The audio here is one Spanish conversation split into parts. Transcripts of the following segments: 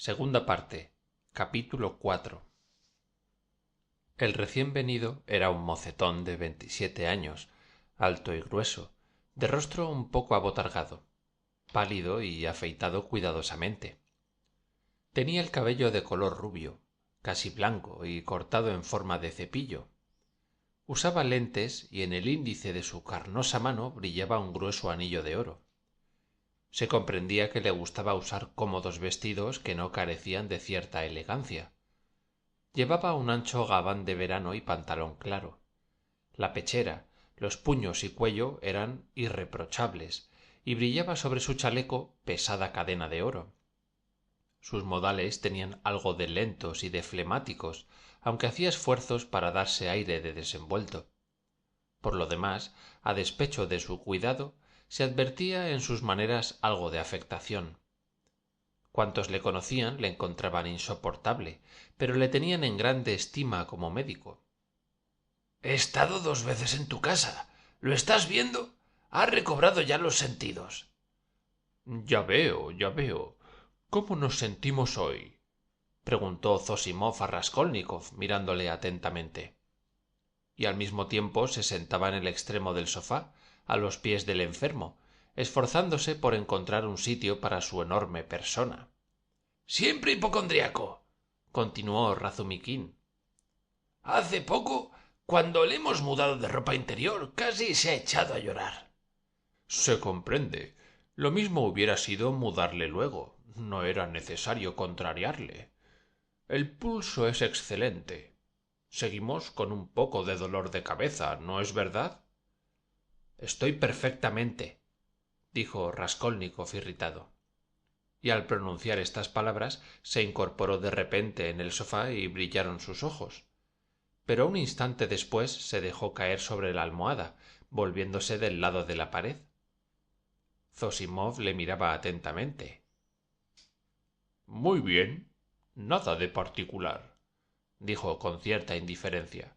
Segunda parte. Capítulo 4. El recién venido era un mocetón de 27 años, alto y grueso, de rostro un poco abotargado, pálido y afeitado cuidadosamente. Tenía el cabello de color rubio, casi blanco y cortado en forma de cepillo. Usaba lentes y en el índice de su carnosa mano brillaba un grueso anillo de oro. Se comprendía que le gustaba usar cómodos vestidos que no carecían de cierta elegancia. Llevaba un ancho gabán de verano y pantalón claro. La pechera, los puños y cuello eran irreprochables, y brillaba sobre su chaleco pesada cadena de oro. Sus modales tenían algo de lentos y de flemáticos, aunque hacía esfuerzos para darse aire de desenvuelto. Por lo demás, a despecho de su cuidado, se advertía en sus maneras algo de afectación. Cuantos le conocían le encontraban insoportable, pero le tenían en grande estima como médico. He estado 2 veces en tu casa. ¿Lo estás viendo? Has recobrado ya los sentidos. Ya veo, ya veo. ¿Cómo nos sentimos hoy? Preguntó Zosimov a Raskolnikov, mirándole atentamente. Y al mismo tiempo se sentaba en el extremo del sofá, a los pies del enfermo, esforzándose por encontrar un sitio para su enorme persona. Siempre hipocondriaco, continuó Razumiquín. Hace poco, cuando le hemos mudado de ropa interior, casi se ha echado a llorar. Se comprende. Lo mismo hubiera sido mudarle luego. No era necesario contrariarle. El pulso es excelente. Seguimos con un poco de dolor de cabeza, ¿no es verdad? Estoy perfectamente, dijo Raskolnikov irritado. Y al pronunciar estas palabras se incorporó de repente en el sofá y brillaron sus ojos. Pero un instante después se dejó caer sobre la almohada, volviéndose del lado de la pared. Zosimov le miraba atentamente. Muy bien, nada de particular, dijo con cierta indiferencia.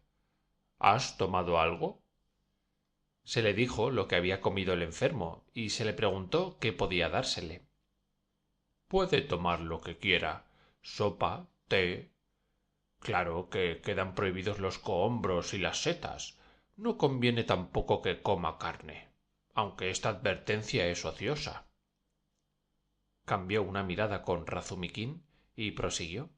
¿Has tomado algo? Se le dijo lo que había comido el enfermo y se le preguntó qué podía dársele. Puede tomar lo que quiera, sopa, té. Claro que quedan prohibidos los cohombros y las setas. No conviene tampoco que coma carne, aunque esta advertencia es ociosa. Cambió una mirada con Razumiquín y prosiguió.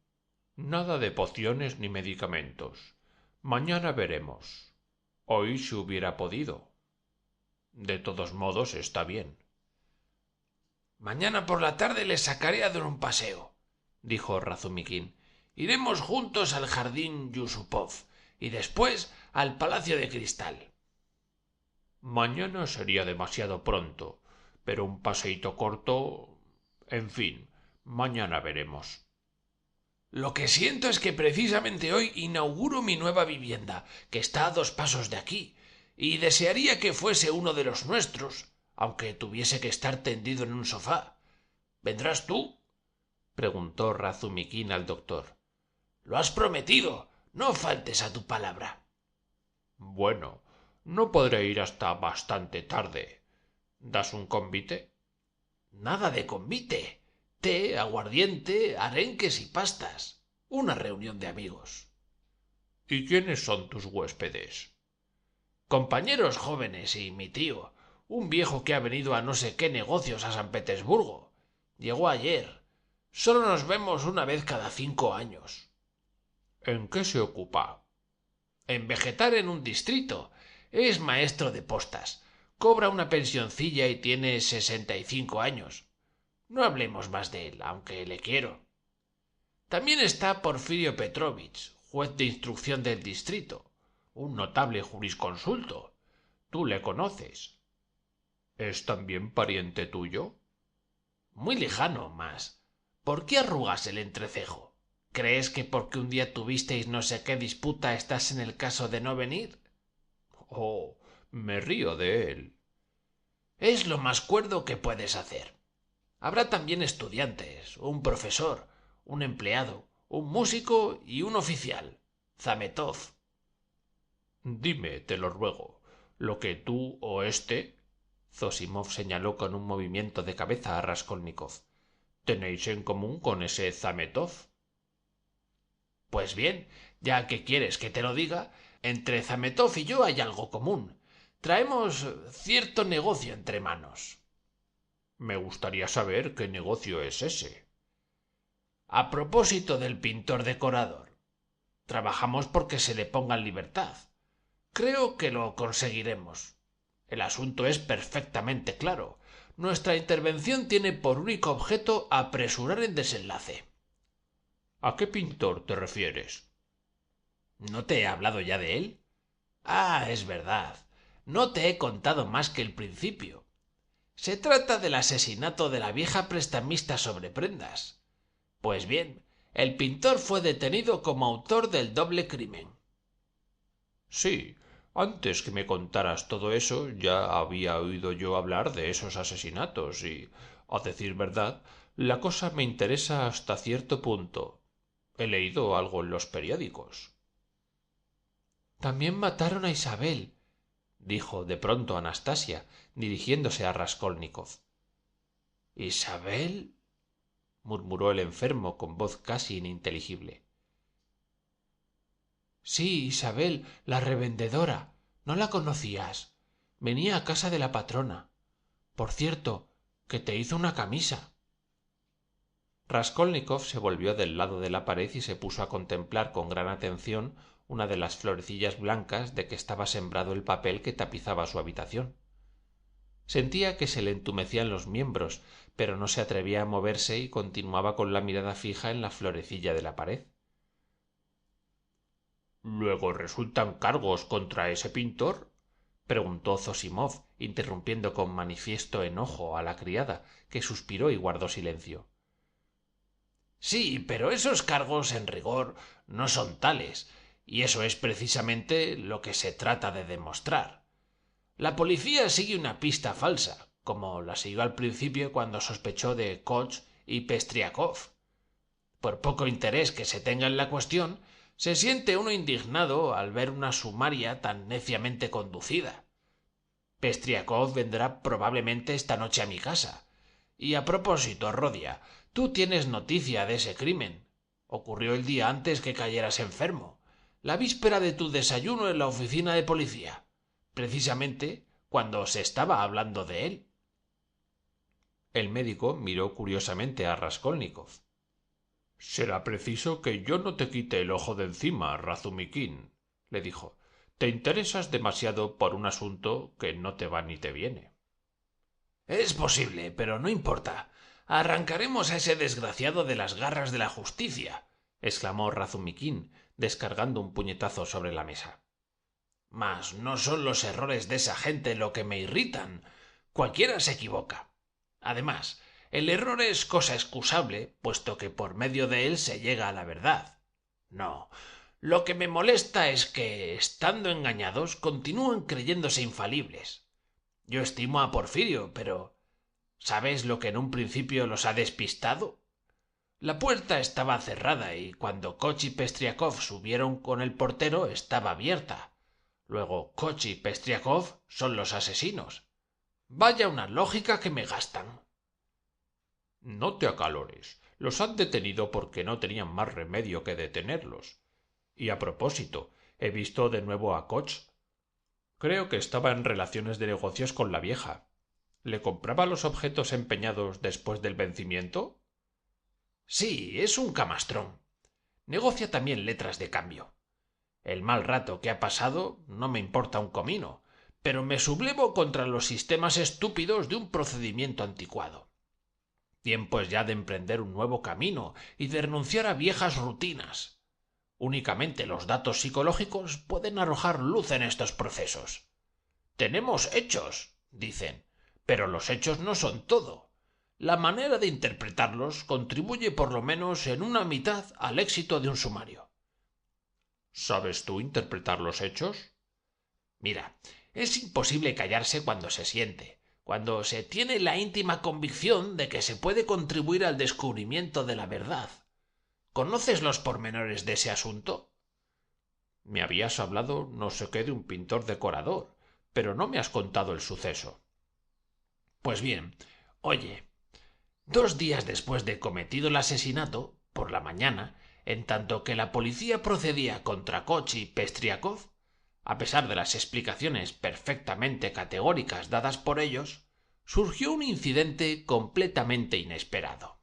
Nada de pociones ni medicamentos. Mañana veremos. Hoy se hubiera podido. De todos modos está bien. Mañana por la tarde le sacaré a dar un paseo, dijo Razumiquín. Iremos juntos al jardín Yusupov y después al Palacio de Cristal. Mañana sería demasiado pronto, pero un paseíto corto. En fin, mañana veremos. Lo que siento es que precisamente hoy inauguro mi nueva vivienda, que está a 2 pasos de aquí, y desearía que fuese uno de los nuestros, aunque tuviese que estar tendido en un sofá. ¿Vendrás tú? Preguntó Razumiquín al doctor. Lo has prometido. No faltes a tu palabra. Bueno, no podré ir hasta bastante tarde. ¿Das un convite? Nada de convite. Té, aguardiente, arenques y pastas. Una reunión de amigos. ¿Y quiénes son tus huéspedes? Compañeros jóvenes y mi tío, un viejo que ha venido a no sé qué negocios a San Petersburgo. Llegó ayer. Solo nos vemos una vez cada 5 años. ¿En qué se ocupa? En vegetar en un distrito. Es maestro de postas. Cobra una pensioncilla y tiene 65 años. No hablemos más de él, aunque le quiero. También está Porfirio Petrovich, juez de instrucción del distrito, un notable jurisconsulto. Tú le conoces. ¿Es también pariente tuyo? Muy lejano, mas. ¿Por qué arrugas el entrecejo? ¿Crees que porque un día tuvisteis no sé qué disputa estás en el caso de no venir? Oh, me río de él. Es lo más cuerdo que puedes hacer. Habrá también estudiantes, un profesor, un empleado, un músico y un oficial. Zametov. Dime, te lo ruego, lo que tú o éste. Zosimov señaló con un movimiento de cabeza a Raskolnikov. tenéis en común con ese Zametov? Pues bien, ya que quieres que te lo diga, entre Zametov y yo hay algo común. Traemos cierto negocio entre manos. Me gustaría saber qué negocio es ese. A propósito del pintor decorador, trabajamos porque se le ponga en libertad. Creo que lo conseguiremos. El asunto es perfectamente claro. Nuestra intervención tiene por único objeto apresurar el desenlace. ¿A qué pintor te refieres? ¿No te he hablado ya de él? Ah, es verdad. No te he contado más que el principio. Se trata del asesinato de la vieja prestamista sobre prendas. Pues bien, el pintor fue detenido como autor del doble crimen. Sí, antes que me contaras todo eso ya había oído yo hablar de esos asesinatos y, a decir verdad, la cosa me interesa hasta cierto punto. He leído algo en los periódicos. También mataron a Isabel, dijo de pronto Anastasia, dirigiéndose a Raskolnikov. ¿Isabel? Murmuró el enfermo con voz casi ininteligible. Sí, Isabel, la revendedora. ¿No la conocías? Venía a casa de la patrona. Por cierto, que te hizo una camisa. Raskolnikov se volvió del lado de la pared y se puso a contemplar con gran atención una de las florecillas blancas de que estaba sembrado el papel que tapizaba su habitación. Sentía que se le entumecían los miembros, pero no se atrevía a moverse y continuaba con la mirada fija en la florecilla de la pared. ¿Luego resultan cargos contra ese pintor? Preguntó Zosimov, interrumpiendo con manifiesto enojo a la criada, que suspiró y guardó silencio. Sí, pero esos cargos en rigor no son tales, y eso es precisamente lo que se trata de demostrar. La policía sigue una pista falsa, como la siguió al principio cuando sospechó de Koch y Pestriakov. Por poco interés que se tenga en la cuestión, se siente uno indignado al ver una sumaria tan neciamente conducida. Pestriakov vendrá probablemente esta noche a mi casa. Y a propósito, Rodia, tú tienes noticia de ese crimen. Ocurrió el día antes que cayeras enfermo, la víspera de tu desayuno en la oficina de policía, precisamente cuando se estaba hablando de él. El médico miró curiosamente a Raskolnikov. Será preciso que yo no te quite el ojo de encima, Razumikin, le dijo. Te interesas demasiado por un asunto que no te va ni te viene. Es posible, pero no importa. Arrancaremos a ese desgraciado de las garras de la justicia, exclamó Razumikin, descargando un puñetazo sobre la mesa. Mas no son los errores de esa gente lo que me irritan. Cualquiera se equivoca. Además, el error es cosa excusable, puesto que por medio de él se llega a la verdad. No, lo que me molesta es que, estando engañados, continúan creyéndose infalibles. Yo estimo a Porfirio, pero ¿sabes lo que en un principio los ha despistado? La puerta estaba cerrada y cuando Koch y Pestriakov subieron con el portero estaba abierta. Luego Koch y Pestriakov son los asesinos. Vaya una lógica que me gastan. No te acalores. Los han detenido porque no tenían más remedio que detenerlos. Y a propósito, he visto de nuevo a Koch. Creo que estaba en relaciones de negocios con la vieja. ¿Le compraba los objetos empeñados después del vencimiento? Sí, es un camastrón. Negocia también letras de cambio. El mal rato que ha pasado no me importa un comino, pero me sublevo contra los sistemas estúpidos de un procedimiento anticuado. Tiempo es ya de emprender un nuevo camino y de renunciar a viejas rutinas. Únicamente los datos psicológicos pueden arrojar luz en estos procesos. Tenemos hechos, dicen, pero los hechos no son todo. La manera de interpretarlos contribuye por lo menos en una mitad al éxito de un sumario. ¿Sabes tú interpretar los hechos? Mira, es imposible callarse cuando se siente, cuando se tiene la íntima convicción de que se puede contribuir al descubrimiento de la verdad. ¿Conoces los pormenores de ese asunto? Me habías hablado no sé qué de un pintor decorador, pero no me has contado el suceso. Pues bien, oye, 2 días después de cometido el asesinato, por la mañana, en tanto que la policía procedía contra Koch y Pestriakov, a pesar de las explicaciones perfectamente categóricas dadas por ellos, surgió un incidente completamente inesperado.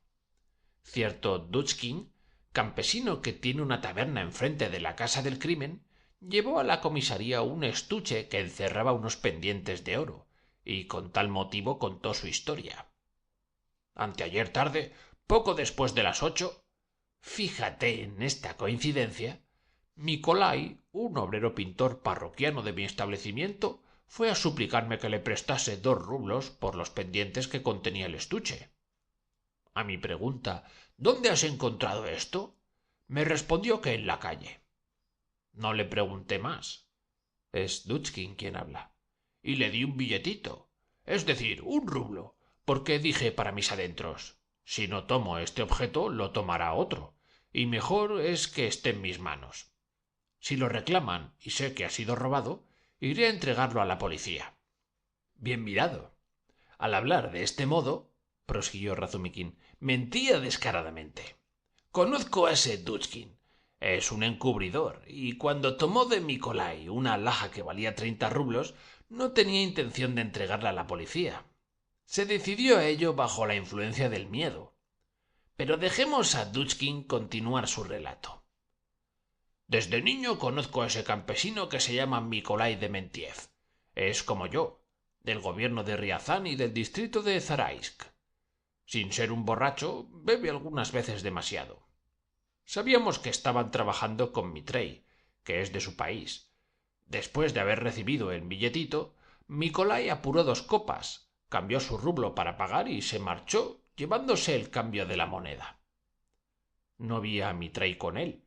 Cierto Dutchkin, campesino que tiene una taberna enfrente de la casa del crimen, llevó a la comisaría un estuche que encerraba unos pendientes de oro, y con tal motivo contó su historia. Anteayer tarde, poco después de las 8, fíjate en esta coincidencia, Nicolai, un obrero pintor parroquiano de mi establecimiento, fue a suplicarme que le prestase 2 rublos por los pendientes que contenía el estuche. A mi pregunta ¿dónde has encontrado esto?, me respondió que en la calle. No le pregunté más. Es Dutchkin quien habla. Y le di un billetito, es decir, 1 rublo, porque dije para mis adentros, si no tomo este objeto, lo tomará otro, y mejor es que esté en mis manos. Si lo reclaman y sé que ha sido robado, iré a entregarlo a la policía. Bien mirado. Al hablar de este modo, prosiguió Razumikin, mentía descaradamente. Conozco a ese Dutchkin. Es un encubridor, y cuando tomó de Nicolai una alhaja que valía 30 rublos, no tenía intención de entregarla a la policía. Se decidió a ello bajo la influencia del miedo. Pero dejemos a Dutchkin continuar su relato. Desde niño conozco a ese campesino que se llama Nikolai Dementiev. Es como yo, del gobierno de Riazán y del distrito de Zaraisk. Sin ser un borracho, bebe algunas veces demasiado. Sabíamos que estaban trabajando con Mitrei, que es de su país. Después de haber recibido el billetito, Nikolai apuró 2 copas, cambió su rublo para pagar y se marchó, llevándose el cambio de la moneda. No vi a Mitrei con él.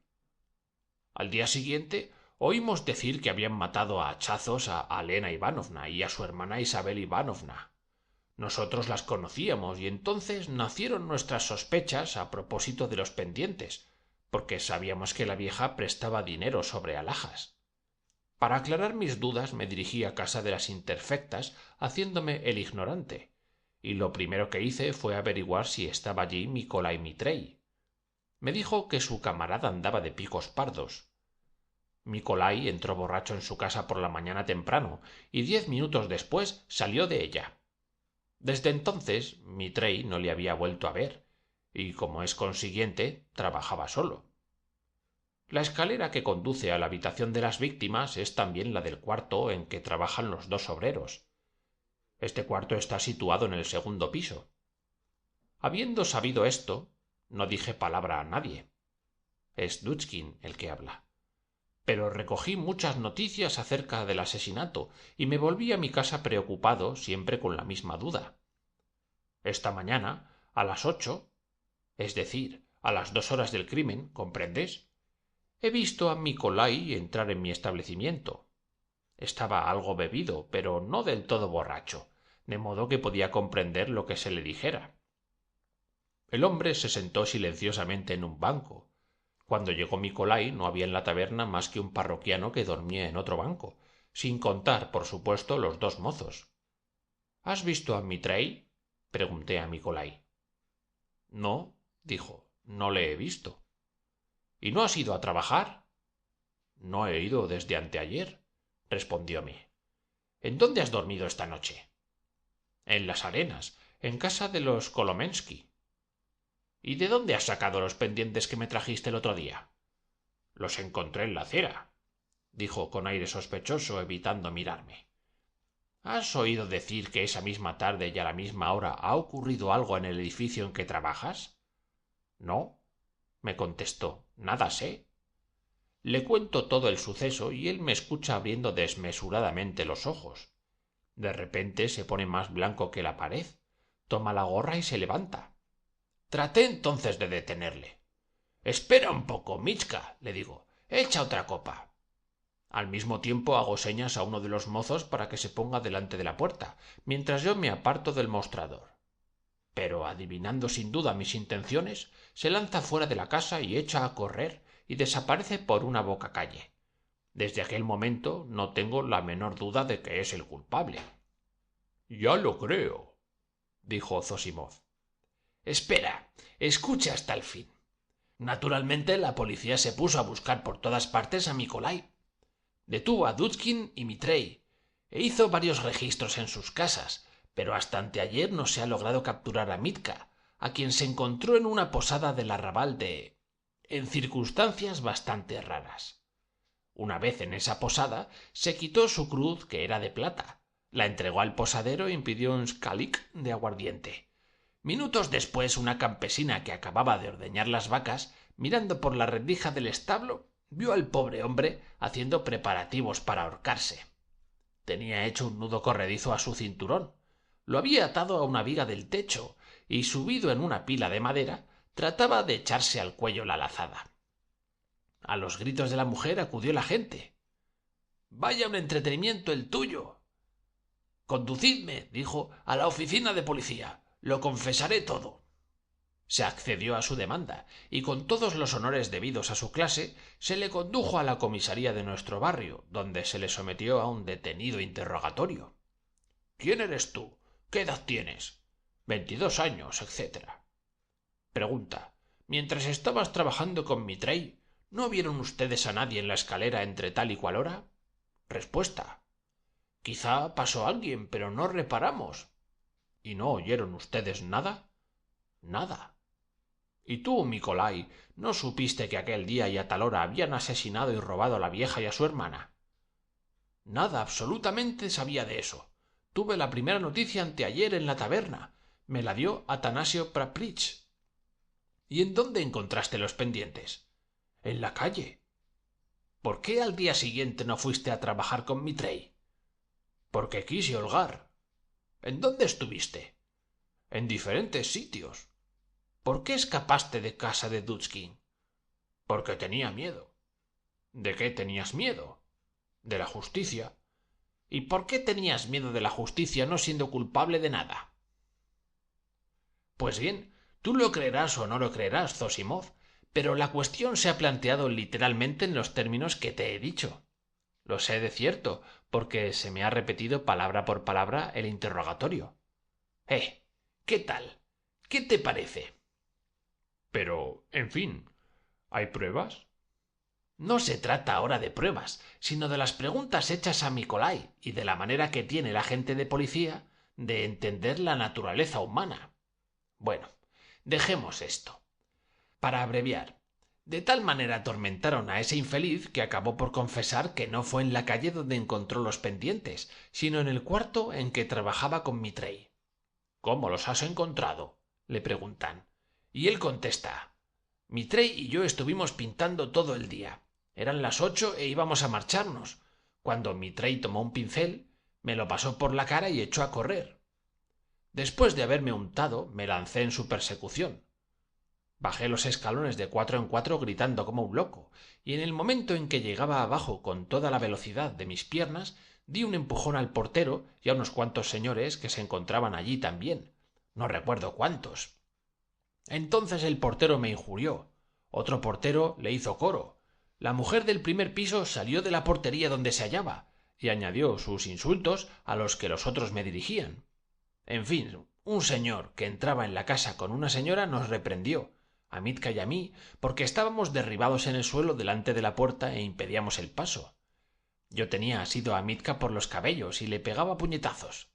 Al día siguiente oímos decir que habían matado a hachazos a Elena Ivanovna y a su hermana Isabel Ivanovna. Nosotros las conocíamos y entonces nacieron nuestras sospechas a propósito de los pendientes, porque sabíamos que la vieja prestaba dinero sobre alhajas. Para aclarar mis dudas me dirigí a casa de las interfectas haciéndome el ignorante, y lo primero que hice fue averiguar si estaba allí Nikolai Mitrei. Me dijo que su camarada andaba de picos pardos. Nikolai entró borracho en su casa por la mañana temprano y 10 minutos después salió de ella. Desde entonces Mitrei no le había vuelto a ver, y como es consiguiente, trabajaba solo. La escalera que conduce a la habitación de las víctimas es también la del cuarto en que trabajan los 2 obreros. Este cuarto está situado en el 2.º piso. Habiendo sabido esto, no dije palabra a nadie. Es Dutchkin el que habla. Pero recogí muchas noticias acerca del asesinato y me volví a mi casa preocupado, siempre con la misma duda. Esta mañana, a las 8, es decir, a las 2 horas del crimen, ¿comprendes?, he visto a Nikolai entrar en mi establecimiento. Estaba algo bebido, pero no del todo borracho, de modo que podía comprender lo que se le dijera. El hombre se sentó silenciosamente en un banco. Cuando llegó Nikolai no había en la taberna más que un parroquiano que dormía en otro banco, sin contar, por supuesto, los 2 mozos. ¿Has visto a Mitrei?, pregunté a Nikolai. No, dijo, no le he visto. ¿Y no has ido a trabajar? No he ido desde anteayer, respondióme. ¿En dónde has dormido esta noche? En las Arenas, en casa de los Kolomensky. ¿Y de dónde has sacado los pendientes que me trajiste el otro día? Los encontré en la acera, dijo con aire sospechoso, evitando mirarme. ¿Has oído decir que esa misma tarde y a la misma hora ha ocurrido algo en el edificio en que trabajas? No, me contestó, nada sé. Le cuento todo el suceso y él me escucha abriendo desmesuradamente los ojos. De repente se pone más blanco que la pared, toma la gorra y se levanta. Traté entonces de detenerle. Espera un poco, Mitschka, le digo, echa otra copa. Al mismo tiempo hago señas a uno de los mozos para que se ponga delante de la puerta, mientras yo me aparto del mostrador. Pero, adivinando sin duda mis intenciones, se lanza fuera de la casa y echa a correr y desaparece por una bocacalle. Desde aquel momento no tengo la menor duda de que es el culpable. Ya lo creo, dijo Zosimov. Espera, escucha hasta el fin. Naturalmente, la policía se puso a buscar por todas partes a Nikolai. Detuvo a Dudkin y Mitrey e hizo varios registros en sus casas, pero hasta anteayer no se ha logrado capturar a Mitka, a quien se encontró en una posada del arrabal en circunstancias bastante raras. Una vez en esa posada, se quitó su cruz, que era de plata, la entregó al posadero y pidió un scalic de aguardiente. Minutos después, una campesina que acababa de ordeñar las vacas, mirando por la rendija del establo, vio al pobre hombre haciendo preparativos para ahorcarse. Tenía hecho un nudo corredizo a su cinturón, lo había atado a una viga del techo y, subido en una pila de madera, trataba de echarse al cuello la lazada. A los gritos de la mujer acudió la gente. «¡Vaya un entretenimiento el tuyo!». «Conducidme», dijo, «a la oficina de policía. Lo confesaré todo». Se accedió a su demanda, y con todos los honores debidos a su clase, se le condujo a la comisaría de nuestro barrio, donde se le sometió a un detenido interrogatorio. «¿Quién eres tú? ¿Qué edad tienes?». «22 años, etc». Pregunta: «Mientras estabas trabajando con Mitrey, ¿no vieron ustedes a nadie en la escalera entre tal y cual hora?». Respuesta: «Quizá pasó alguien, pero no reparamos». «¿Y no oyeron ustedes nada?». «Nada». «¿Y tú, Nikolai, no supiste que aquel día y a tal hora habían asesinado y robado a la vieja y a su hermana?». «Nada, absolutamente sabía de eso. Tuve la primera noticia anteayer en la taberna. Me la dio Atanasio Praprich». «¿Y en dónde encontraste los pendientes?». «En la calle». «¿Por qué al día siguiente no fuiste a trabajar con Mitrey?». «Porque quise holgar». «¿En dónde estuviste?». «En diferentes sitios». «¿Por qué escapaste de casa de Dudkin?». «Porque tenía miedo». «¿De qué tenías miedo?». «De la justicia». «¿Y por qué tenías miedo de la justicia no siendo culpable de nada?». Pues bien, tú lo creerás o no lo creerás, Zosimov, pero la cuestión se ha planteado literalmente en los términos que te he dicho. Lo sé de cierto, porque se me ha repetido palabra por palabra el interrogatorio. ¿Qué tal? ¿Qué te parece? Pero, en fin, ¿hay pruebas? No se trata ahora de pruebas, sino de las preguntas hechas a Nikolai y de la manera que tiene el agente de policía de entender la naturaleza humana. Bueno, dejemos esto. Para abreviar, de tal manera atormentaron a ese infeliz que acabó por confesar que no fue en la calle donde encontró los pendientes, sino en el cuarto en que trabajaba con Mitrey. «¿Cómo los has encontrado?», le preguntan. Y él contesta: «Mitrey y yo estuvimos pintando todo el día. Eran las 8 e íbamos a marcharnos, cuando Mitrey tomó un pincel, me lo pasó por la cara y echó a correr. Después de haberme untado, me lancé en su persecución. Bajé los escalones de 4 en 4 gritando como un loco, y en el momento en que llegaba abajo con toda la velocidad de mis piernas, di un empujón al portero y a unos cuantos señores que se encontraban allí también. No recuerdo cuántos. Entonces el portero me injurió. Otro portero le hizo coro. La mujer del primer piso salió de la portería donde se hallaba y añadió sus insultos a los que los otros me dirigían. En fin, un señor que entraba en la casa con una señora nos reprendió, a Mitka y a mí, porque estábamos derribados en el suelo delante de la puerta e impedíamos el paso. Yo tenía asido a Mitka por los cabellos y le pegaba puñetazos.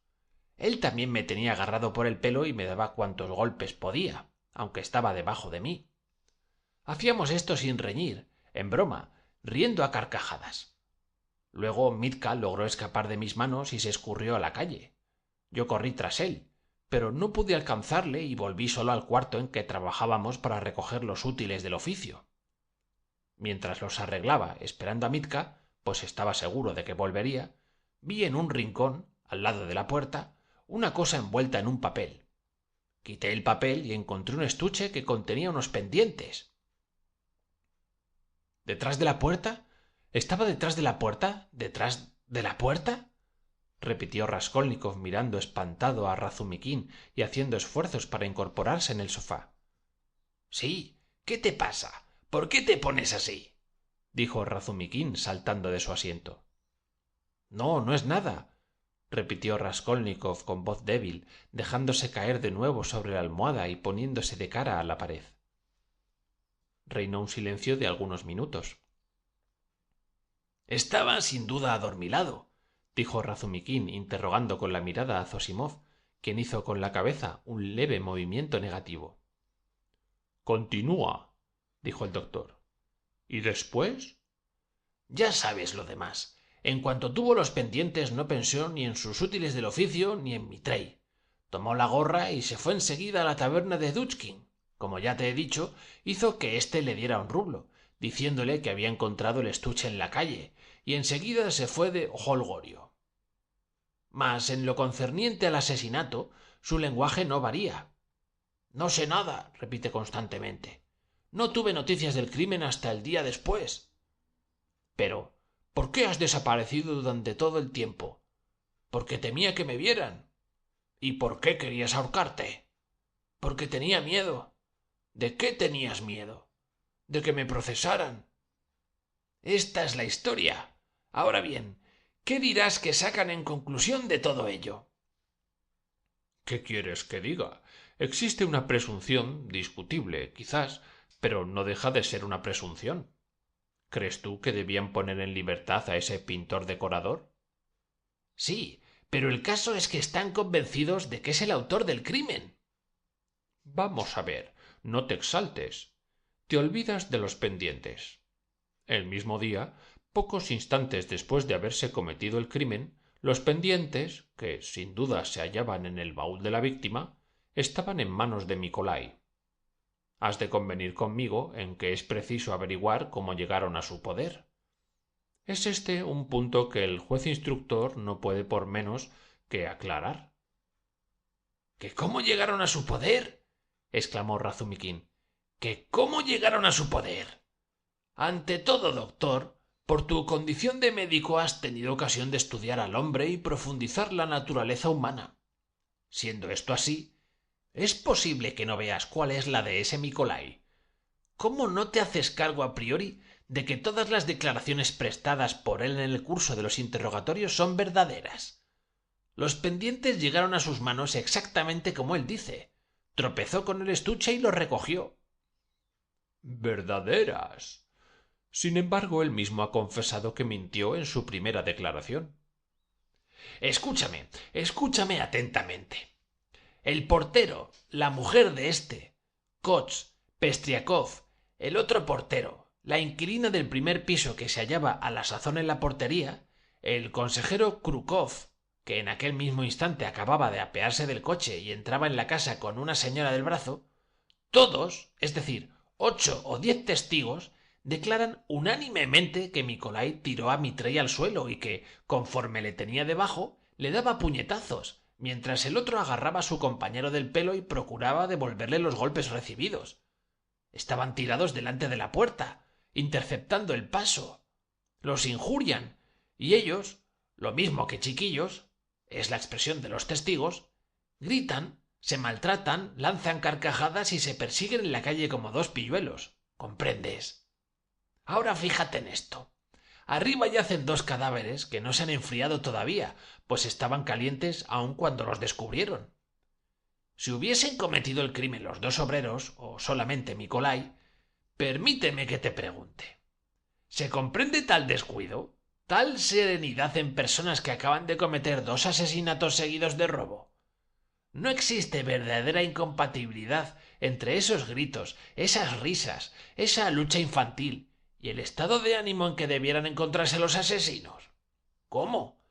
Él también me tenía agarrado por el pelo y me daba cuantos golpes podía, aunque estaba debajo de mí. Hacíamos esto sin reñir, en broma, riendo a carcajadas. Luego Mitka logró escapar de mis manos y se escurrió a la calle. Yo corrí tras él, pero no pude alcanzarle y volví solo al cuarto en que trabajábamos para recoger los útiles del oficio. Mientras los arreglaba esperando a Mitka, pues estaba seguro de que volvería, vi en un rincón, al lado de la puerta, una cosa envuelta en un papel. Quité el papel y encontré un estuche que contenía unos pendientes. ¿Detrás de la puerta? ¿Estaba detrás de la puerta? ¿Detrás de la puerta?, repitió Raskolnikov mirando espantado a Razumikín y haciendo esfuerzos para incorporarse en el sofá. «Sí, ¿qué te pasa? ¿Por qué te pones así?», dijo Razumikín saltando de su asiento. «No, no es nada». repitió Raskolnikov con voz débil, dejándose caer de nuevo sobre la almohada y poniéndose de cara a la pared. Reinó un silencio de algunos minutos. Estaba sin duda adormilado, dijo Razumikin, interrogando con la mirada a Zosimov, quien hizo con la cabeza un leve movimiento negativo. Continúa, dijo el doctor. ¿Y después? Ya sabes lo demás. En cuanto tuvo los pendientes no pensó ni en sus útiles del oficio ni en Mitrey. Tomó la gorra y se fue enseguida a la taberna de Dutchkin. Como ya te he dicho, hizo que éste le diera un rublo, diciéndole que había encontrado el estuche en la calle, y enseguida se fue de holgorio. Mas en lo concerniente al asesinato, su lenguaje no varía. No sé nada, repite constantemente. No tuve noticias del crimen hasta el día después. Pero, ¿por qué has desaparecido durante todo el tiempo? Porque temía que me vieran. ¿Y por qué querías ahorcarte? Porque tenía miedo. ¿De qué tenías miedo? De que me procesaran. Esta es la historia. Ahora bien, ¿qué dirás que sacan en conclusión de todo ello? ¿Qué quieres que diga? Existe una presunción, discutible, quizás, pero no deja de ser una presunción. ¿Crees tú que debían poner en libertad a ese pintor decorador? Sí, pero el caso es que están convencidos de que es el autor del crimen. Vamos a ver, no te exaltes. Te olvidas de los pendientes. El mismo día, pocos instantes después de haberse cometido el crimen, los pendientes, que sin duda se hallaban en el baúl de la víctima, estaban en manos de Nikolai. Has de convenir conmigo en que es preciso averiguar cómo llegaron a su poder. Es este un punto que el juez instructor no puede por menos que aclarar. ¿Que cómo llegaron a su poder? Exclamó Razumikin. ¿Que cómo llegaron a su poder? Ante todo, doctor, por tu condición de médico has tenido ocasión de estudiar al hombre y profundizar la naturaleza humana. Siendo esto así, ¿es posible que no veas cuál es la de ese Nikolai? ¿Cómo no te haces cargo a priori de que todas las declaraciones prestadas por él en el curso de los interrogatorios son verdaderas? Los pendientes llegaron a sus manos exactamente como él dice. Tropezó con el estuche y lo recogió. Verdaderas. Sin embargo, él mismo ha confesado que mintió en su primera declaración. Escúchame atentamente. El portero, la mujer de éste, Koch, Pestriakov, el otro portero, la inquilina del primer piso que se hallaba a la sazón en la portería, el consejero Krukov, que en aquel mismo instante acababa de apearse del coche y entraba en la casa con una señora del brazo, todos, es decir, 8 o 10 testigos, declaran unánimemente que Nikolai tiró a Mitrey al suelo y que, conforme le tenía debajo, le daba puñetazos, mientras el otro agarraba a su compañero del pelo y procuraba devolverle los golpes recibidos. Estaban tirados delante de la puerta, interceptando el paso. Los injurian, y ellos, lo mismo que chiquillos, es la expresión de los testigos, gritan, se maltratan, lanzan carcajadas y se persiguen en la calle como dos pilluelos. ¿Comprendes? Ahora fíjate en esto. Arriba yacen 2 cadáveres que no se han enfriado todavía, pues estaban calientes aun cuando los descubrieron. Si hubiesen cometido el crimen los 2 obreros, o solamente Nikolai, permíteme que te pregunte. ¿Se comprende tal descuido? ¿Tal serenidad en personas que acaban de cometer 2 asesinatos seguidos de robo? No existe verdadera incompatibilidad entre esos gritos, esas risas, esa lucha infantil y el estado de ánimo en que debieran encontrarse los asesinos. ¿Cómo?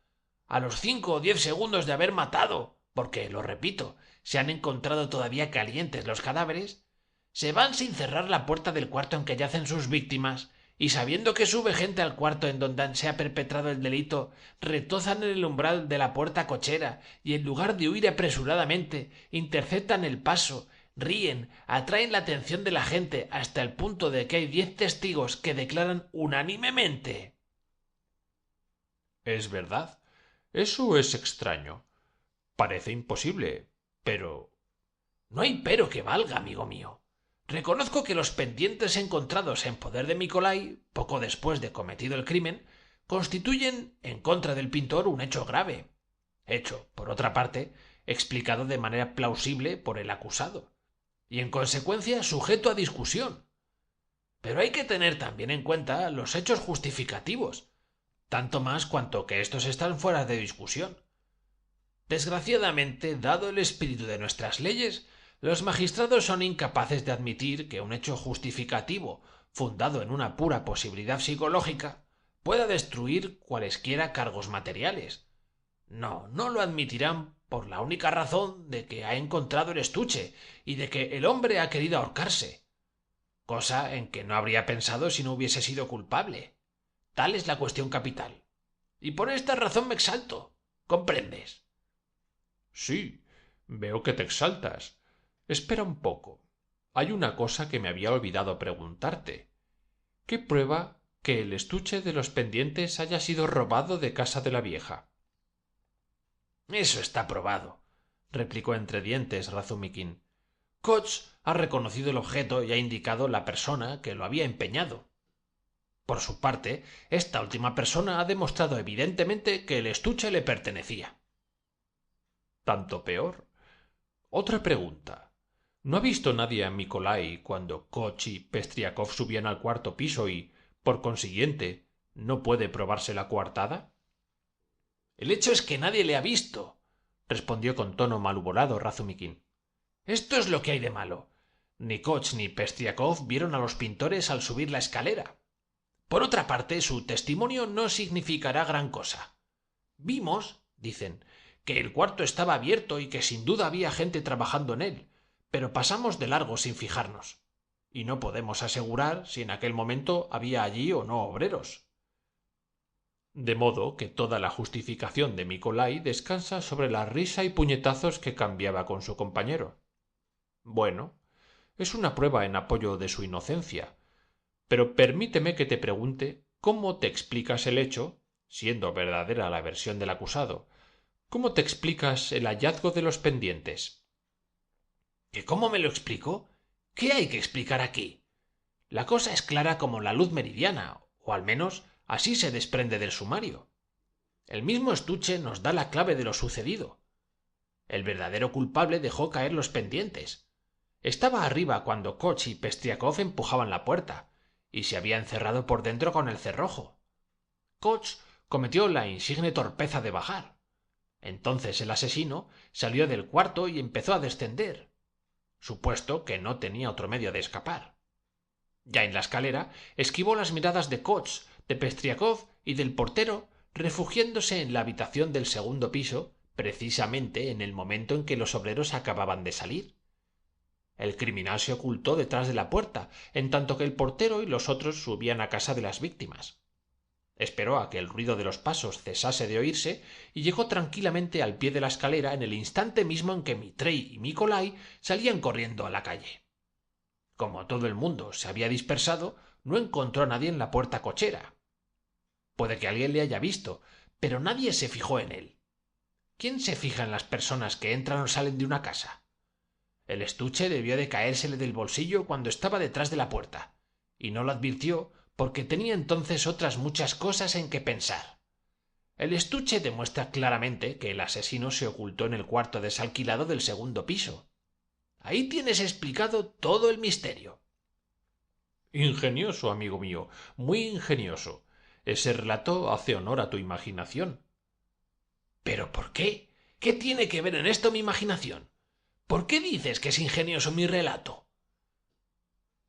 A los 5 o 10 segundos de haber matado, porque, lo repito, se han encontrado todavía calientes los cadáveres, se van sin cerrar la puerta del cuarto en que yacen sus víctimas y sabiendo que sube gente al cuarto en donde se ha perpetrado el delito, retozan en el umbral de la puerta cochera y en lugar de huir apresuradamente, interceptan el paso, ríen, atraen la atención de la gente hasta el punto de que hay 10 testigos que declaran unánimemente. Es verdad. Eso es extraño. Parece imposible, pero... No hay pero que valga, amigo mío. Reconozco que los pendientes encontrados en poder de Nikolai, poco después de cometido el crimen, constituyen, en contra del pintor, un hecho grave. hecho, por otra parte, explicado de manera plausible por el acusado, y en consecuencia sujeto a discusión. Pero hay que tener también en cuenta los hechos justificativos, tanto más cuanto que éstos están fuera de discusión. Desgraciadamente, dado el espíritu de nuestras leyes, los magistrados son incapaces de admitir que un hecho justificativo, fundado en una pura posibilidad psicológica, pueda destruir cualesquiera cargos materiales. No, no lo admitirán por la única razón de que ha encontrado el estuche y de que el hombre ha querido ahorcarse, cosa en que no habría pensado si no hubiese sido culpable. Tal es la cuestión capital. Y por esta razón me exalto. ¿Comprendes? Sí, veo que te exaltas. Espera un poco. Hay una cosa que me había olvidado preguntarte. ¿Qué prueba que el estuche de los pendientes haya sido robado de casa de la vieja? Eso está probado, replicó entre dientes Razumiquín. Koch ha reconocido el objeto y ha indicado la persona que lo había empeñado. Por su parte, esta última persona ha demostrado evidentemente que el estuche le pertenecía. Tanto peor. Otra pregunta. ¿No ha visto nadie a Nikolai cuando Koch y Pestriakov subían al cuarto piso y, por consiguiente, no puede probarse la coartada? El hecho es que nadie le ha visto, respondió con tono malhumorado Razumiquín. Esto es lo que hay de malo. Ni Koch ni Pestriakov vieron a los pintores al subir la escalera. Por otra parte, su testimonio no significará gran cosa. Vimos, dicen, que el cuarto estaba abierto y que sin duda había gente trabajando en él, pero pasamos de largo sin fijarnos. Y no podemos asegurar si en aquel momento había allí o no obreros. De modo que toda la justificación de Nikolai descansa sobre la risa y puñetazos que cambiaba con su compañero. Bueno, es una prueba en apoyo de su inocencia, pero permíteme que te pregunte cómo te explicas el hecho, siendo verdadera la versión del acusado, cómo te explicas el hallazgo de los pendientes. ¿Que cómo me lo explico? ¿Qué hay que explicar aquí? La cosa es clara como la luz meridiana, o al menos así se desprende del sumario. El mismo estuche nos da la clave de lo sucedido. El verdadero culpable dejó caer los pendientes. Estaba arriba cuando Koch y Pestriakov empujaban la puerta, y se había encerrado por dentro con el cerrojo. Koch cometió la insigne torpeza de bajar. Entonces el asesino salió del cuarto y empezó a descender, supuesto que no tenía otro medio de escapar. Ya en la escalera esquivó las miradas de Koch, de Pestriakov y del portero, refugiándose en la habitación del segundo piso, precisamente en el momento en que los obreros acababan de salir. El criminal se ocultó detrás de la puerta, en tanto que el portero y los otros subían a casa de las víctimas. Esperó a que el ruido de los pasos cesase de oírse y llegó tranquilamente al pie de la escalera en el instante mismo en que Mitrei y Nikolai salían corriendo a la calle. Como todo el mundo se había dispersado, no encontró a nadie en la puerta cochera. Puede que alguien le haya visto, pero nadie se fijó en él. ¿Quién se fija en las personas que entran o salen de una casa? El estuche debió de caérsele del bolsillo cuando estaba detrás de la puerta, y no lo advirtió porque tenía entonces otras muchas cosas en que pensar. El estuche demuestra claramente que el asesino se ocultó en el cuarto desalquilado del segundo piso. Ahí tienes explicado todo el misterio. Ingenioso, amigo mío, muy ingenioso. Ese relato hace honor a tu imaginación. ¿Pero por qué? ¿Qué tiene que ver en esto mi imaginación? ¿Por qué dices que es ingenioso mi relato?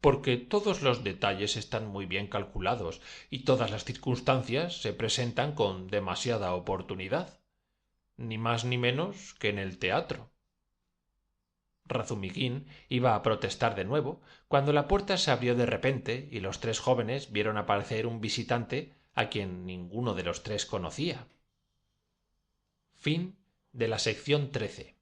Porque todos los detalles están muy bien calculados y todas las circunstancias se presentan con demasiada oportunidad, ni más ni menos que en el teatro. Razumiquín iba a protestar de nuevo, cuando la puerta se abrió de repente y los tres jóvenes vieron aparecer un visitante a quien ninguno de los tres conocía. Fin de la sección 13.